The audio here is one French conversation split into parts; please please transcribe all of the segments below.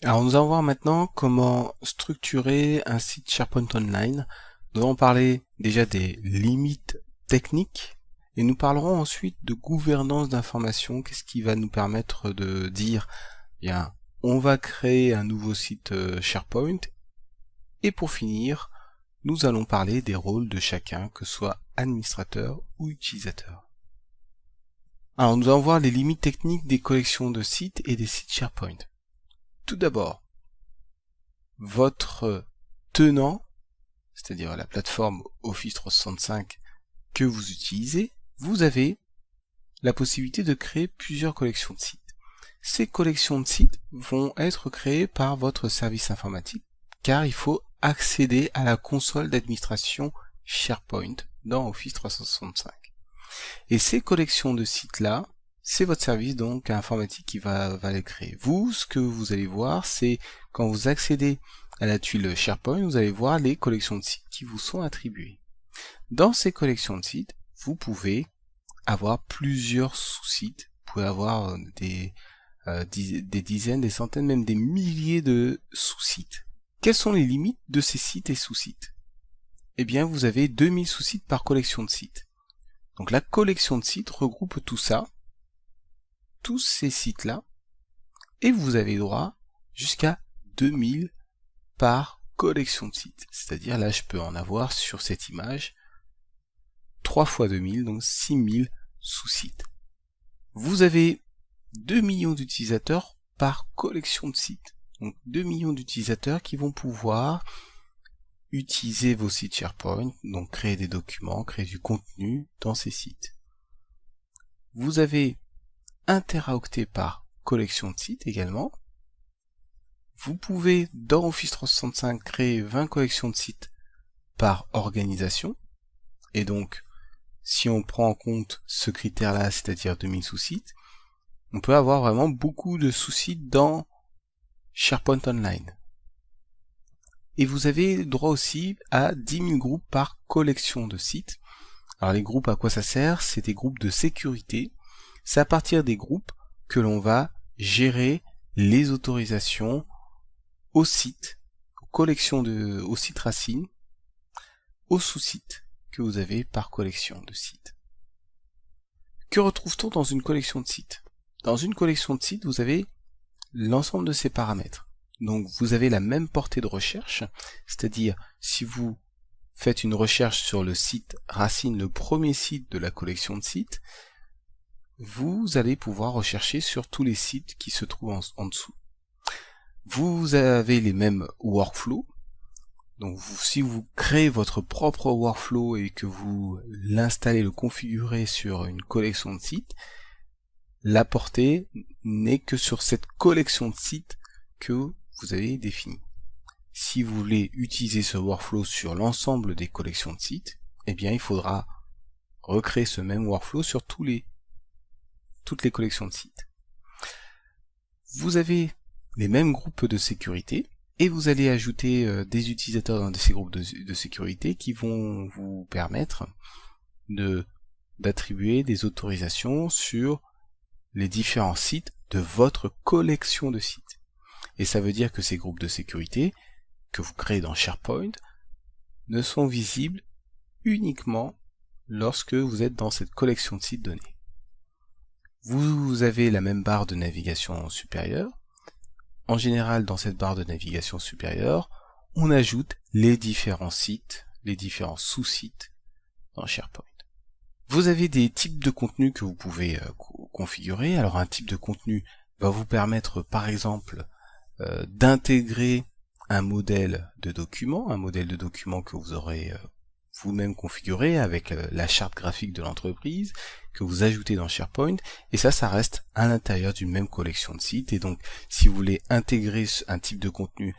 Alors nous allons voir maintenant comment structurer un site SharePoint Online. Nous allons parler déjà des limites techniques et nous parlerons ensuite de gouvernance d'information. Qu'est-ce qui va nous permettre de dire, bien, on va créer un nouveau site SharePoint, et pour finir, nous allons parler des rôles de chacun, que ce soit administrateur ou utilisateur. Alors nous allons voir les limites techniques des collections de sites et des sites SharePoint. Tout d'abord, votre tenant, c'est-à-dire la plateforme Office 365 que vous utilisez, vous avez la possibilité de créer plusieurs collections de sites. Ces collections de sites vont être créées par votre service informatique, car il faut accéder à la console d'administration SharePoint dans Office 365. Et ces collections de sites-là, c'est votre service donc informatique qui va les créer. Vous, ce que vous allez voir, c'est quand vous accédez à la tuile SharePoint, vous allez voir les collections de sites qui vous sont attribuées. Dans ces collections de sites, vous pouvez avoir plusieurs sous-sites. Vous pouvez avoir des dizaines, des centaines, même des milliers de sous-sites. Quelles sont les limites de ces sites et sous-sites? Eh bien, vous avez 2000 sous-sites par collection de sites. Donc la collection de sites regroupe tout ça, tous ces sites-là, et vous avez droit jusqu'à 2000 par collection de sites. C'est-à-dire, là, je peux en avoir sur cette image 3 fois 2000, donc 6000 sous-sites. Vous avez 2 millions d'utilisateurs par collection de sites. Donc 2 millions d'utilisateurs qui vont pouvoir utiliser vos sites SharePoint, donc créer des documents, créer du contenu dans ces sites. Vous avez 1 teraoctet par collection de sites également. Vous pouvez, dans Office 365, créer 20 collections de sites par organisation. Et donc, si on prend en compte ce critère-là, c'est-à-dire 2000 sous-sites, on peut avoir vraiment beaucoup de sous-sites dans SharePoint Online. Et vous avez droit aussi à 10 000 groupes par collection de sites. Alors les groupes, à quoi ça sert? C'est des groupes de sécurité. C'est à partir des groupes que l'on va gérer les autorisations au site, au site racine, aux sous-sites que vous avez par collection de sites. Que retrouve-t-on dans une collection de sites? Dans une collection de sites, vous avez l'ensemble de ces paramètres. Donc vous avez la même portée de recherche, c'est-à-dire si vous faites une recherche sur le site racine, le premier site de la collection de sites, vous allez pouvoir rechercher sur tous les sites qui se trouvent en dessous. Vous avez les mêmes workflows. Donc si vous créez votre propre workflow et que vous l'installez, le configurez sur une collection de sites, la portée n'est que sur cette collection de sites que vous avez définie. Si vous voulez utiliser ce workflow sur l'ensemble des collections de sites, eh bien il faudra recréer ce même workflow sur toutes les collections de sites. Vous avez les mêmes groupes de sécurité et vous allez ajouter des utilisateurs dans ces groupes de sécurité qui vont vous permettre d'attribuer des autorisations sur les différents sites de votre collection de sites. Et ça veut dire que ces groupes de sécurité que vous créez dans SharePoint ne sont visibles uniquement lorsque vous êtes dans cette collection de sites donnée. Vous avez la même barre de navigation supérieure. En général, dans cette barre de navigation supérieure, on ajoute les différents sites, les différents sous-sites dans SharePoint. Vous avez des types de contenus que vous pouvez configurer. Alors un type de contenu va vous permettre par exemple d'intégrer un modèle de document que vous aurez vous-même configuré avec la charte graphique de l'entreprise que vous ajoutez dans SharePoint, et ça reste à l'intérieur d'une même collection de sites. Et donc si vous voulez intégrer un type de contenu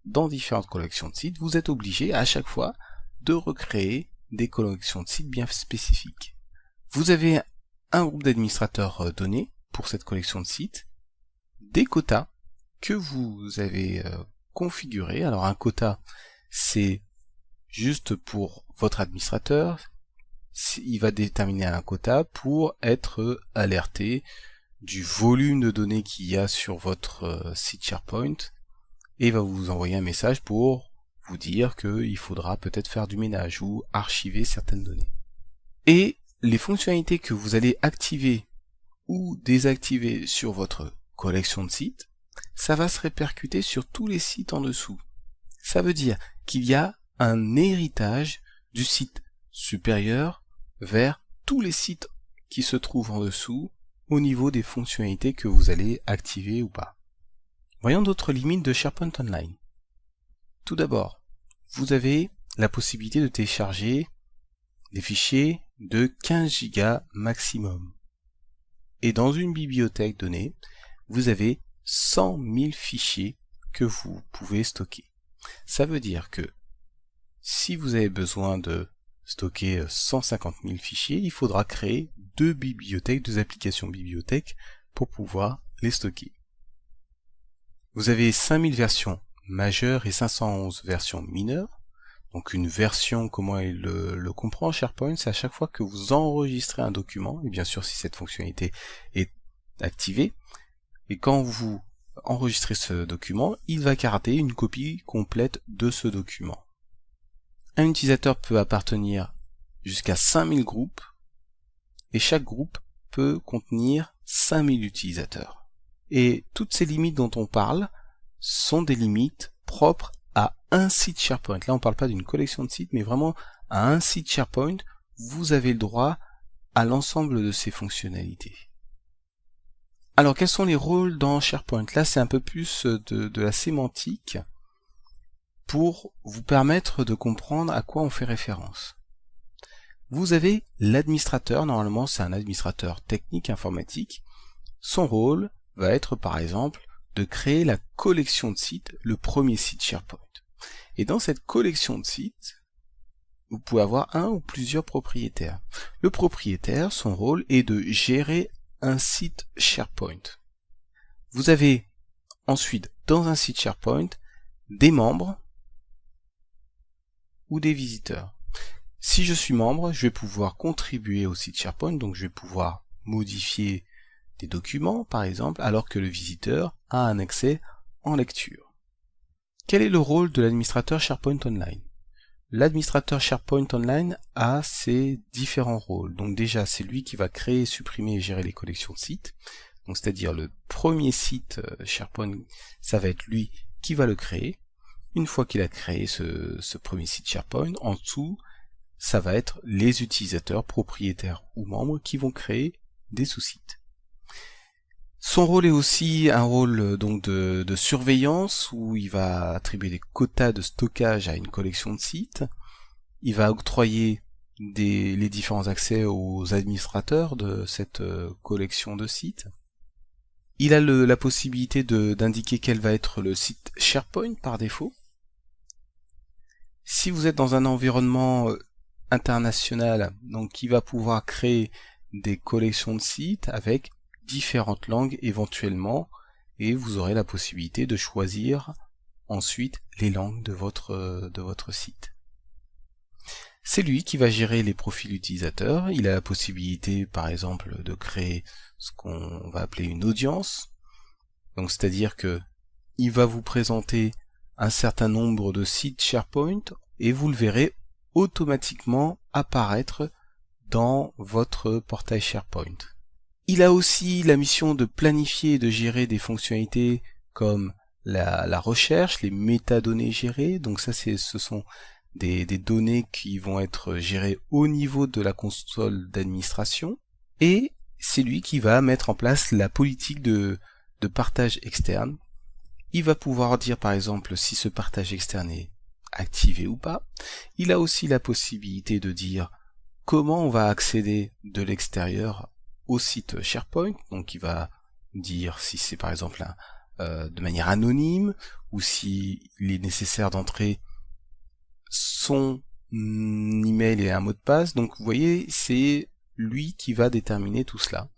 dans différentes collections de sites, vous êtes obligé à chaque fois de recréer des collections de sites bien spécifiques. Vous avez un groupe d'administrateurs donné pour cette collection de sites, des quotas que vous avez configurés. Alors un quota, c'est juste pour votre administrateur. Il va déterminer un quota pour être alerté du volume de données qu'il y a sur votre site SharePoint et va vous envoyer un message pour vous dire qu'il faudra peut-être faire du ménage ou archiver certaines données. Et les fonctionnalités que vous allez activer ou désactiver sur votre collection de sites, ça va se répercuter sur tous les sites en dessous. Ça veut dire qu'il y a un héritage du site supérieur vers tous les sites qui se trouvent en dessous au niveau des fonctionnalités que vous allez activer ou pas. Voyons d'autres limites de SharePoint Online. Tout d'abord, vous avez la possibilité de télécharger des fichiers de 15 Go maximum. Et dans une bibliothèque donnée, vous avez 100 000 fichiers que vous pouvez stocker. Ça veut dire que si vous avez besoin de stocker 150 000 fichiers, il faudra créer deux applications bibliothèques pour pouvoir les stocker. Vous avez 5000 versions majeures et 511 versions mineures. Donc une version, comment il le comprend SharePoint, c'est à chaque fois que vous enregistrez un document, et bien sûr si cette fonctionnalité est activée, et quand vous enregistrez ce document, il va garder une copie complète de ce document. Un utilisateur peut appartenir jusqu'à 5000 groupes, et chaque groupe peut contenir 5000 utilisateurs. Et toutes ces limites dont on parle sont des limites propres à un site SharePoint. Là, on ne parle pas d'une collection de sites, mais vraiment à un site SharePoint, vous avez le droit à l'ensemble de ces fonctionnalités. Alors, quels sont les rôles dans SharePoint? Là, c'est un peu plus de la sémantique pour vous permettre de comprendre à quoi on fait référence. Vous avez l'administrateur, normalement c'est un administrateur technique informatique. Son rôle va être par exemple de créer la collection de sites, le premier site SharePoint. Et dans cette collection de sites, vous pouvez avoir un ou plusieurs propriétaires. Le propriétaire, son rôle est de gérer un site SharePoint. Vous avez ensuite dans un site SharePoint des membres ou des visiteurs. Si je suis membre, je vais pouvoir contribuer au site SharePoint, donc je vais pouvoir modifier des documents par exemple, alors que le visiteur a un accès en lecture. Quel est le rôle de l'administrateur SharePoint Online? L'administrateur SharePoint Online a ses différents rôles. Donc déjà, c'est lui qui va créer, supprimer et gérer les collections de sites. Donc c'est-à-dire le premier site SharePoint, ça va être lui qui va le créer. Une fois qu'il a créé ce premier site SharePoint, en dessous, ça va être les utilisateurs, propriétaires ou membres qui vont créer des sous-sites. Son rôle est aussi un rôle donc de surveillance où il va attribuer des quotas de stockage à une collection de sites. Il va octroyer les différents accès aux administrateurs de cette collection de sites. Il a la possibilité d'indiquer quel va être le site SharePoint par défaut. Si vous êtes dans un environnement international, donc il va pouvoir créer des collections de sites avec différentes langues éventuellement, et vous aurez la possibilité de choisir ensuite les langues de votre site. C'est lui qui va gérer les profils utilisateurs. Il a la possibilité par exemple de créer ce qu'on va appeler une audience, donc c'est-à-dire que il va vous présenter un certain nombre de sites SharePoint et vous le verrez automatiquement apparaître dans votre portail SharePoint. Il a aussi la mission de planifier et de gérer des fonctionnalités comme la recherche, les métadonnées gérées. Donc ça, ce sont des données qui vont être gérées au niveau de la console d'administration. Et c'est lui qui va mettre en place la politique de partage externe. Il va pouvoir dire par exemple si ce partage externe est activé ou pas. Il a aussi la possibilité de dire comment on va accéder de l'extérieur au site SharePoint, donc il va dire si c'est par exemple de manière anonyme ou s'il est nécessaire d'entrer son email et un mot de passe. Donc vous voyez, c'est lui qui va déterminer tout cela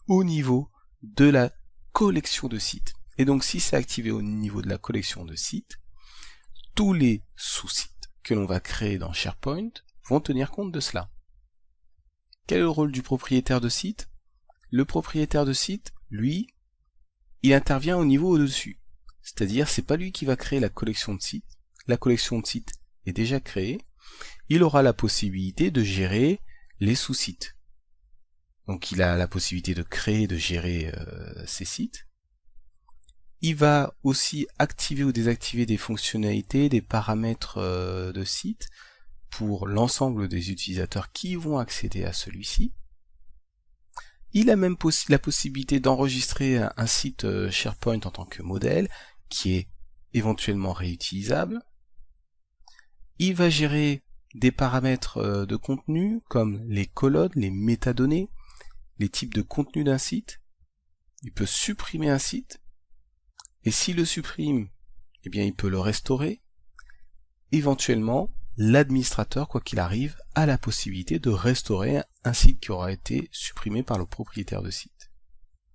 au niveau de la collection de sites. Et donc si c'est activé au niveau de la collection de sites, tous les sous-sites que l'on va créer dans SharePoint vont tenir compte de cela. Quel est le rôle du propriétaire de site? Le propriétaire de site lui, il intervient au niveau au-dessus. C'est-à-dire, c'est pas lui qui va créer la collection de sites. La collection de sites est déjà créée. Il aura la possibilité de gérer les sous-sites. Donc il a la possibilité de créer et de gérer ces sites. Il va aussi activer ou désactiver des fonctionnalités, des paramètres de site pour l'ensemble des utilisateurs qui vont accéder à celui-ci. Il a même la possibilité d'enregistrer un site SharePoint en tant que modèle qui est éventuellement réutilisable. Il va gérer des paramètres de contenu comme les colonnes, les métadonnées, les types de contenu d'un site. Il peut supprimer un site. Et s'il le supprime, eh bien il peut le restaurer. Éventuellement, l'administrateur, quoi qu'il arrive, a la possibilité de restaurer un site qui aura été supprimé par le propriétaire de site.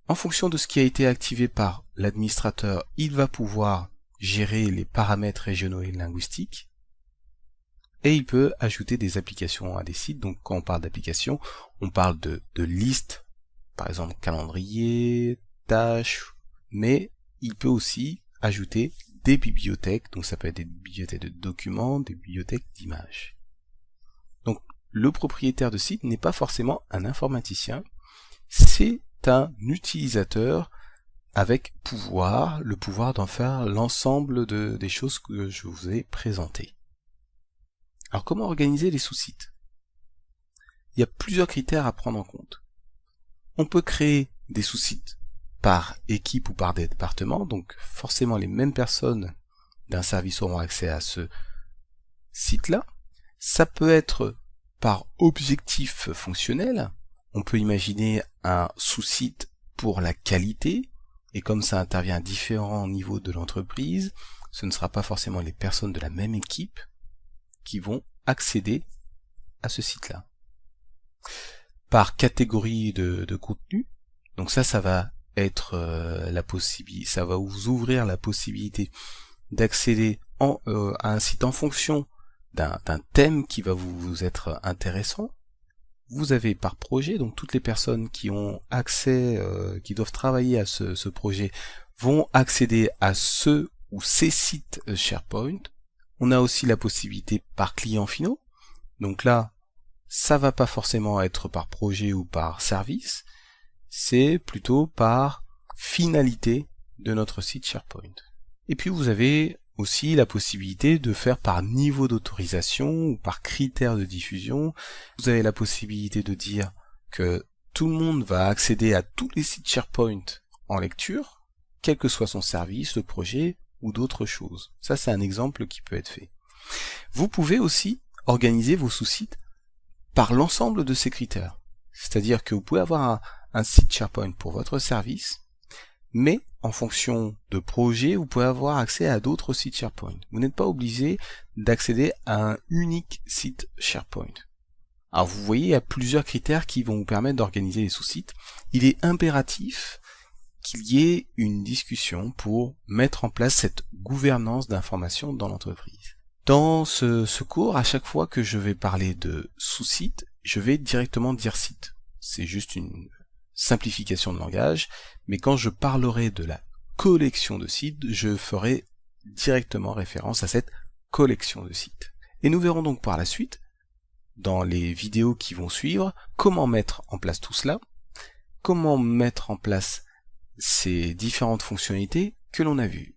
En fonction de ce qui a été activé par l'administrateur, il va pouvoir gérer les paramètres régionaux et linguistiques. Et il peut ajouter des applications à des sites. Donc quand on parle d'applications, on parle de listes, par exemple calendrier, tâches, mais il peut aussi ajouter des bibliothèques, donc ça peut être des bibliothèques de documents, des bibliothèques d'images. Donc le propriétaire de site n'est pas forcément un informaticien, c'est un utilisateur avec pouvoir, le pouvoir d'en faire l'ensemble des choses que je vous ai présentées. Alors comment organiser les sous-sites? Il y a plusieurs critères à prendre en compte. On peut créer des sous-sites par équipe ou par département, donc forcément les mêmes personnes d'un service auront accès à ce site-là. Ça peut être par objectif fonctionnel. On peut imaginer un sous-site pour la qualité, et comme ça intervient à différents niveaux de l'entreprise, ce ne sera pas forcément les personnes de la même équipe qui vont accéder à ce site-là. Par catégorie de contenu, donc ça va être la possibilité, ça va vous ouvrir la possibilité d'accéder à un site en fonction d'un thème qui va vous être intéressant. Vous avez par projet, donc toutes les personnes qui ont accès, qui doivent travailler à ce projet, vont accéder à ce ou ces sites SharePoint. On a aussi la possibilité par clients finaux. Donc là, ça va pas forcément être par projet ou par service, c'est plutôt par finalité de notre site SharePoint. Et puis vous avez aussi la possibilité de faire par niveau d'autorisation ou par critère de diffusion. Vous avez la possibilité de dire que tout le monde va accéder à tous les sites SharePoint en lecture, quel que soit son service, le projet ou d'autres choses. Ça, c'est un exemple qui peut être fait. Vous pouvez aussi organiser vos sous-sites par l'ensemble de ces critères. C'est-à-dire que vous pouvez avoir un site SharePoint pour votre service, mais en fonction de projet, vous pouvez avoir accès à d'autres sites SharePoint. Vous n'êtes pas obligé d'accéder à un unique site SharePoint. Alors vous voyez, il y a plusieurs critères qui vont vous permettre d'organiser les sous-sites. Il est impératif qu'il y ait une discussion pour mettre en place cette gouvernance d'information dans l'entreprise. Dans ce cours, à chaque fois que je vais parler de sous-site, je vais directement dire site. C'est juste une simplification de langage, mais quand je parlerai de la collection de sites, je ferai directement référence à cette collection de sites. Et nous verrons donc par la suite, dans les vidéos qui vont suivre, comment mettre en place tout cela, comment mettre en place ces différentes fonctionnalités que l'on a vues.